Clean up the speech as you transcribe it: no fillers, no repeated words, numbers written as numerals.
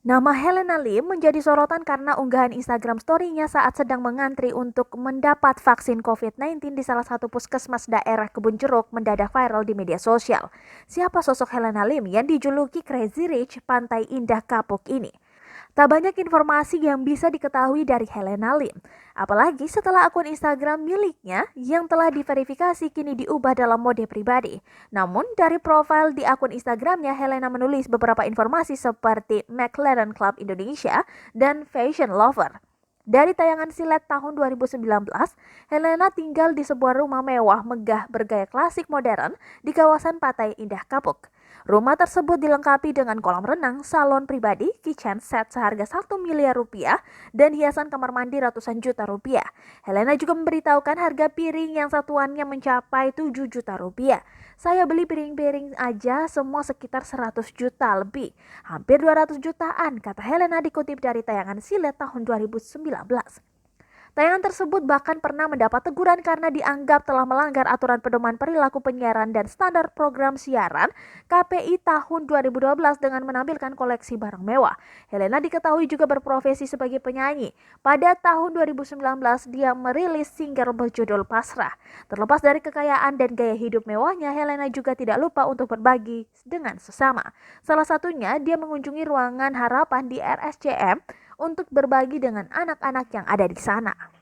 Nama Helena Lim menjadi sorotan karena unggahan Instagram story-nya saat sedang mengantri untuk mendapat vaksin COVID-19 di salah satu puskesmas daerah Kebun Jeruk mendadak viral di media sosial. Siapa sosok Helena Lim yang dijuluki Crazy Rich Pantai Indah Kapuk ini? Tak banyak informasi yang bisa diketahui dari Helena Lim, apalagi setelah akun Instagram miliknya yang telah diverifikasi kini diubah dalam mode pribadi. Namun dari profil di akun Instagramnya, Helena menulis beberapa informasi seperti McLaren Club Indonesia dan Fashion Lover. Dari tayangan silet tahun 2019, Helena tinggal di sebuah rumah mewah megah bergaya klasik modern di kawasan Pantai Indah Kapuk. Rumah tersebut dilengkapi dengan kolam renang, salon pribadi, kitchen set seharga 1 miliar rupiah, dan hiasan kamar mandi ratusan juta rupiah. Helena juga memberitahukan harga piring yang satuannya mencapai 7 juta rupiah. Saya beli piring-piring aja semua sekitar 100 juta lebih. Hampir 200 jutaan, kata Helena dikutip dari tayangan silet tahun 2019. Tayangan tersebut bahkan pernah mendapat teguran karena dianggap telah melanggar aturan pedoman perilaku penyiaran dan standar program siaran KPI tahun 2012 dengan menampilkan koleksi barang mewah. Helena diketahui juga berprofesi sebagai penyanyi. Pada tahun 2019, dia merilis single berjudul Pasrah. Terlepas dari kekayaan dan gaya hidup mewahnya, Helena juga tidak lupa untuk berbagi dengan sesama. Salah satunya, dia mengunjungi ruangan harapan di RSCM untuk berbagi dengan anak-anak yang ada di sana.